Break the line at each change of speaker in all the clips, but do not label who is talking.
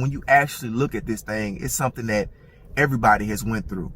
When you actually look at this thing, it's something that everybody has went through.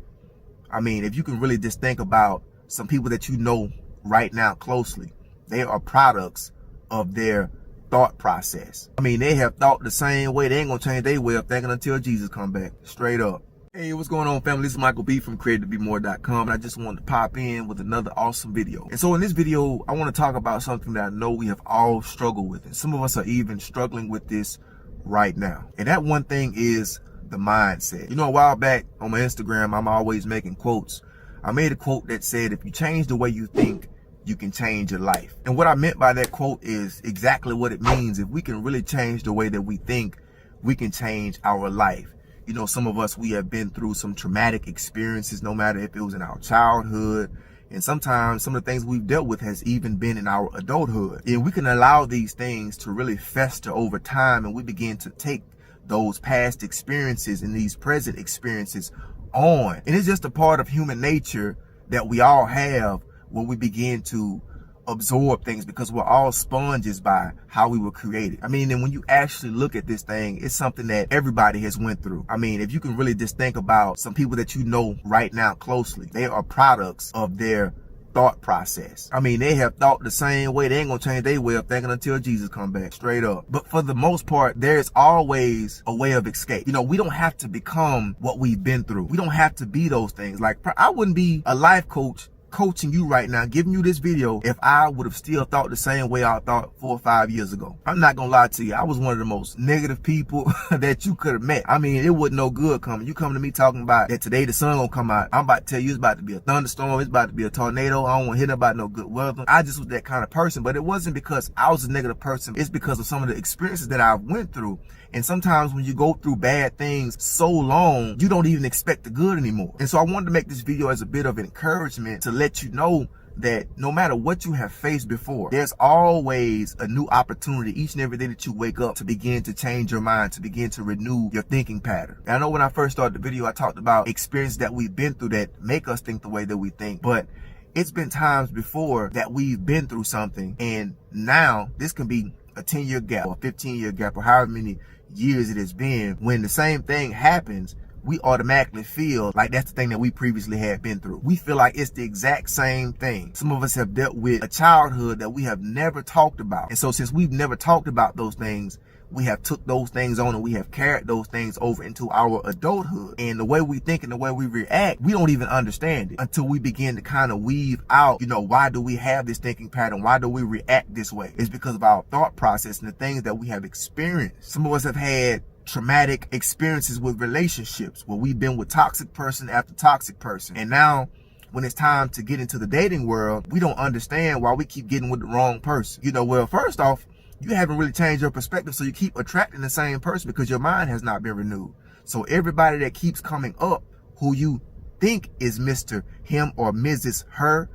I mean, if you can really just think about some people that you know right now closely, they are products of their thought process. I mean, they have thought the same way. They ain't gonna change their way of thinking until Jesus come back. Straight up. Hey, what's going on, family? This is Michael B from creativebemore.com, and I just wanted to pop in with another awesome video. And so in this video, I want to talk about something that I know we have all struggled with, and some of us are even struggling with this right now. And that one thing is the mindset. You know, a while back on my Instagram, I'm always making quotes. I made a quote that said, if you change the way you think, you can change your life. And what I meant by that quote is exactly what it means. If we can really change the way that we think, we can change our life. You know, some of us, we have been through some traumatic experiences, no matter if it was in our childhood. And sometimes some of the things we've dealt with has even been in our adulthood. And we can allow these things to really fester over time, and we begin to take those past experiences and these present experiences on. And it's just a part of human nature that we all have, where we begin to absorb things because we're all sponges by how we were created. I mean, and when you actually look at this thing, it's something that everybody has went through. I mean, if you can really just think about some people that you know right now closely, they are products of their thought process. I mean, they have thought the same way. They ain't gonna change their way of thinking until Jesus come back. Straight up. But for the most part, there's always a way of escape. You know, we don't have to become what we've been through. We don't have to be those things. Like, I wouldn't be a life coach coaching you right now, giving you this video, if I would have still thought the same way I thought 4 or 5 years ago. I'm not gonna lie to you, I was one of the most negative people that you could have met. I mean, it wasn't no good coming. You come to me talking about that today the sun gonna come out. I'm about to tell you it's about to be a thunderstorm, it's about to be a tornado. I don't want to hear about no good weather. I just was that kind of person, but it wasn't because I was a negative person. It's because of some of the experiences that I went through. And sometimes when you go through bad things so long, you don't even expect the good anymore. And so I wanted to make this video as a bit of encouragement to let you know that no matter what you have faced before, there's always a new opportunity each and every day that you wake up to begin to change your mind, to begin to renew your thinking pattern. And I know when I first started the video, I talked about experiences that we've been through that make us think the way that we think. But it's been times before that we've been through something, and now this can be a 10-year gap or a 15-year gap or however many years it has been. When the same thing happens, we automatically feel like that's the thing that we previously had been through. We feel like it's the exact same thing. Some of us have dealt with a childhood that we have never talked about. And so since we've never talked about those things, we have took those things on and we have carried those things over into our adulthood. And the way we think and the way we react, we don't even understand it until we begin to kind of weave out, you know, why do we have this thinking pattern? Why do we react this way? It's because of our thought process and the things that we have experienced. Some of us have had traumatic experiences with relationships where we've been with toxic person after toxic person. And now when it's time to get into the dating world, we don't understand why we keep getting with the wrong person. You know, well, first off, you haven't really changed your perspective, so you keep attracting the same person because your mind has not been renewed. So everybody that keeps coming up who you think is Mr. Him or Mrs. Her,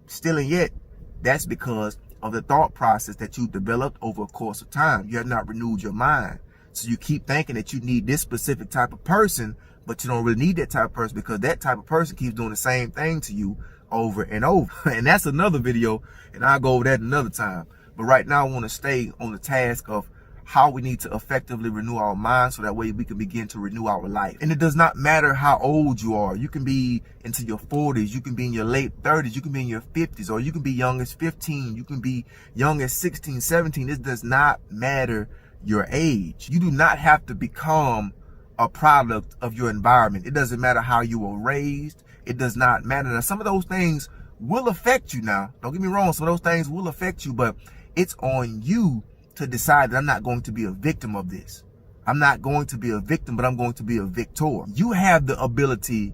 still and yet, that's because of the thought process that you developed over a course of time. You have not renewed your mind. So you keep thinking that you need this specific type of person, but you don't really need that type of person because that type of person keeps doing the same thing to you over and over. And that's another video, and I'll go over that another time. But right now I want to stay on the task of how we need to effectively renew our minds so that way we can begin to renew our life. And it does not matter how old you are. You can be into your 40s, you can be in your late 30s, you can be in your 50s, or you can be young as 15, you can be young as 16, 17. This does not matter your age. You do not have to become a product of your environment. It doesn't matter how you were raised. It does not matter. Now, some of those things will affect you now. Don't get me wrong. Some of those things will affect you, but it's on you to decide that I'm not going to be a victim of this. I'm not going to be a victim, but I'm going to be a victor. You have the ability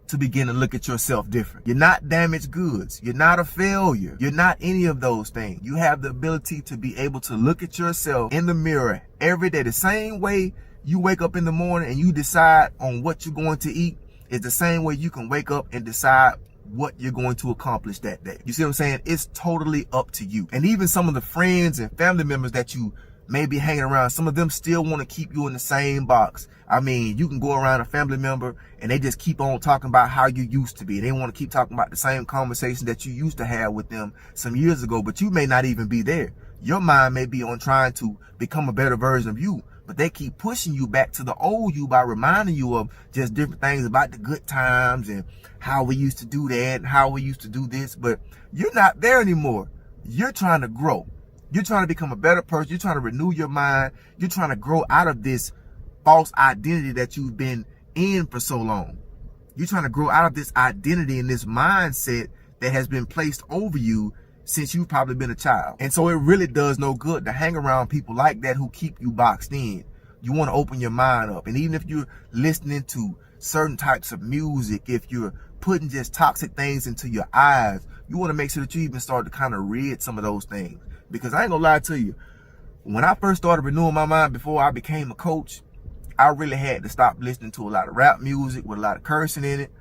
to begin to look at yourself different. You're not damaged goods. You're not a failure. You're not any of those things. You have the ability to be able to look at yourself in the mirror every day. The same way you wake up in the morning and you decide on what you're going to eat is the same way you can wake up and decide what you're going to accomplish that day. You see what I'm saying? It's totally up to you. And even some of the friends and family members that you may be hanging around, some of them still want to keep you in the same box. I mean, you can go around a family member and they just keep on talking about how you used to be. They want to keep talking about the same conversation that you used to have with them some years ago, but you may not even be there. Your mind may be on trying to become a better version of you, but they keep pushing you back to the old you by reminding you of just different things about the good times and how we used to do that and how we used to do this. But you're not there anymore. You're trying to grow. You're trying to become a better person. You're trying to renew your mind. You're trying to grow out of this false identity that you've been in for so long. You're trying to grow out of this identity and this mindset that has been placed over you since you've probably been a child. And so it really does no good to hang around people like that who keep you boxed in. You want to open your mind up. And even if you're listening to certain types of music, if you're putting just toxic things into your eyes, you want to make sure that you even start to kind of rid some of those things. Because I ain't gonna lie to you, when I first started renewing my mind before I became a coach, I really had to stop listening to a lot of rap music with a lot of cursing in it.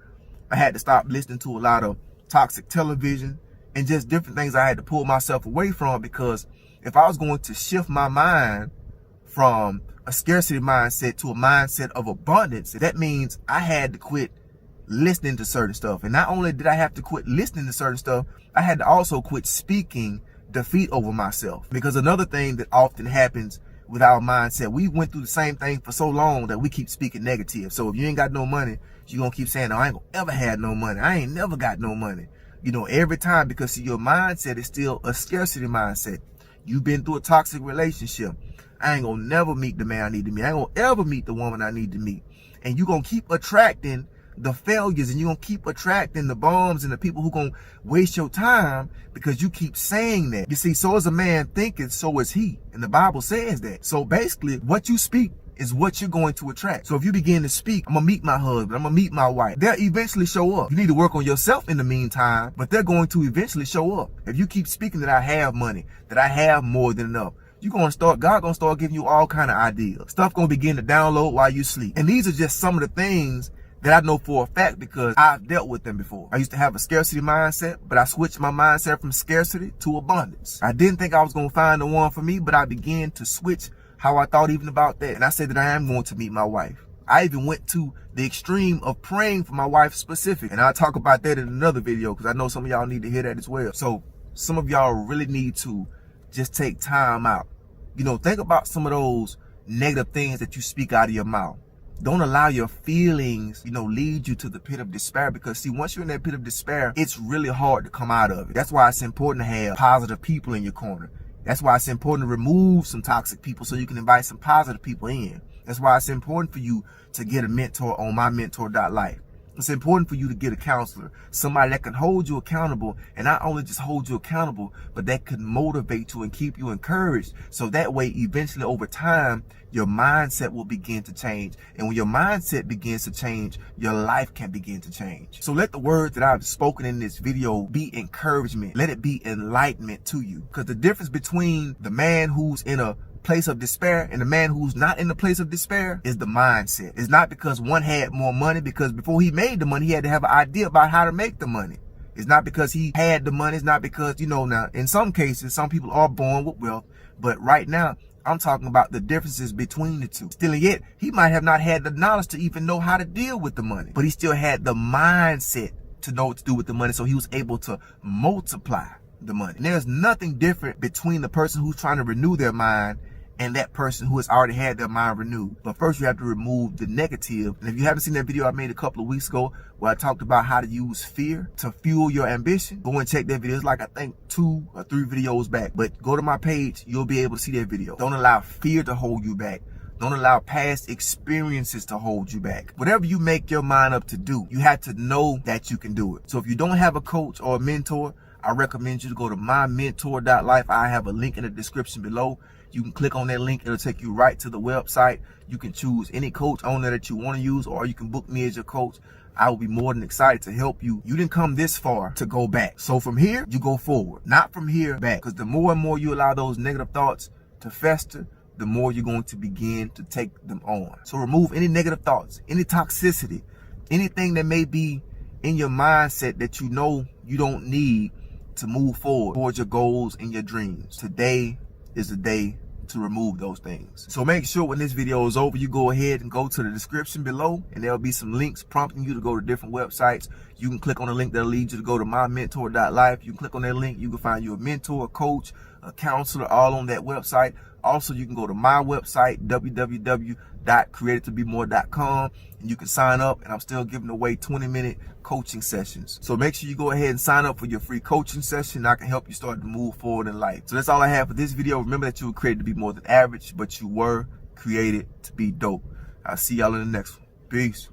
I had to stop listening to a lot of toxic television and just different things I had to pull myself away from, because if I was going to shift my mind from a scarcity mindset to a mindset of abundance, that means I had to quit listening to certain stuff. And not only did I have to quit listening to certain stuff, I had to also quit speaking defeat over myself. Because another thing that often happens with our mindset, we went through the same thing for so long that we keep speaking negative. So if you ain't got no money, you're going to keep saying, no, I ain't gonna ever had no money. I ain't never got no money. You know, every time, because see, your mindset is still a scarcity mindset. You've been through a toxic relationship. I ain't gonna never meet the man I need to meet. I ain't gonna ever meet the woman I need to meet. And you're gonna keep attracting the failures, and you're gonna keep attracting the bums and the people who gonna waste your time because you keep saying that. You see, so as a man thinketh, so is he. And the Bible says that. So basically, what you speak is what you're going to attract. So if you begin to speak, I'm gonna meet my husband, I'm gonna meet my wife, they'll eventually show up. You need to work on yourself in the meantime, but they're going to eventually show up. If you keep speaking that I have money, that I have more than enough, God gonna start giving you all kind of ideas. Stuff gonna begin to download while you sleep. And these are just some of the things that I know for a fact because I've dealt with them before. I used to have a scarcity mindset, but I switched my mindset from scarcity to abundance. I didn't think I was gonna find the one for me, but I began to switch how I thought even about that. And I said that I am going to meet my wife. I even went to the extreme of praying for my wife specific. And I'll talk about that in another video because I know some of y'all need to hear that as well. So some of y'all really need to just take time out. You know, think about some of those negative things that you speak out of your mouth. Don't allow your feelings, lead you to the pit of despair, because see, once you're in that pit of despair, it's really hard to come out of it. That's why it's important to have positive people in your corner. That's why it's important to remove some toxic people so you can invite some positive people in. That's why it's important for you to get a mentor on mymentor.life. It's important for you to get a counselor, somebody that can hold you accountable, and not only just hold you accountable, but that can motivate you and keep you encouraged. So that way, eventually over time, your mindset will begin to change. And when your mindset begins to change, your life can begin to change. So let the words that I've spoken in this video be encouragement. Let it be enlightenment to you. Because the difference between the man who's in a place of despair and the man who's not in the place of despair is the mindset. It's not because one had more money, because before he made the money, he had to have an idea about how to make the money. It's not because he had the money. It's not because, now in some cases, some people are born with wealth, but right now I'm talking about the differences between the two. Still yet, he might have not had the knowledge to even know how to deal with the money, but he still had the mindset to know what to do with the money. So he was able to multiply the money. And there's nothing different between the person who's trying to renew their mind and that person who has already had their mind renewed. But first you have to remove the negative. And if you haven't seen that video I made a couple of weeks ago where I talked about how to use fear to fuel your ambition, go and check that video. It's like, I think 2 or 3 videos back. But go to my page, you'll be able to see that video. Don't allow fear to hold you back. Don't allow past experiences to hold you back. Whatever you make your mind up to do, you have to know that you can do it. So if you don't have a coach or a mentor, I recommend you to go to mymentor.life. I have a link in the description below. You can click on that link. It'll take you right to the website. You can choose any coach on there that you want to use, or you can book me as your coach. I will be more than excited to help you. You didn't come this far to go back. So from here, you go forward, not from here back. Because the more and more you allow those negative thoughts to fester, the more you're going to begin to take them on. So remove any negative thoughts, any toxicity, anything that may be in your mindset that you know you don't need to move forward towards your goals and your dreams. Today is the day to remove those things. So make sure when this video is over, you go ahead and go to the description below, and there'll be some links prompting you to go to different websites. You can click on the link that'll lead you to go to mymentor.life. You can click on that link. You can find you a mentor, a coach, a counselor, all on that website. Also, you can go to my website, www.createdtobemore.com, and you can sign up, and I'm still giving away 20-minute coaching sessions. So make sure you go ahead and sign up for your free coaching session. I can help you start to move forward in life. So that's all I have for this video. Remember that you were created to be more than average, but you were created to be dope. I'll see y'all in the next one. Peace.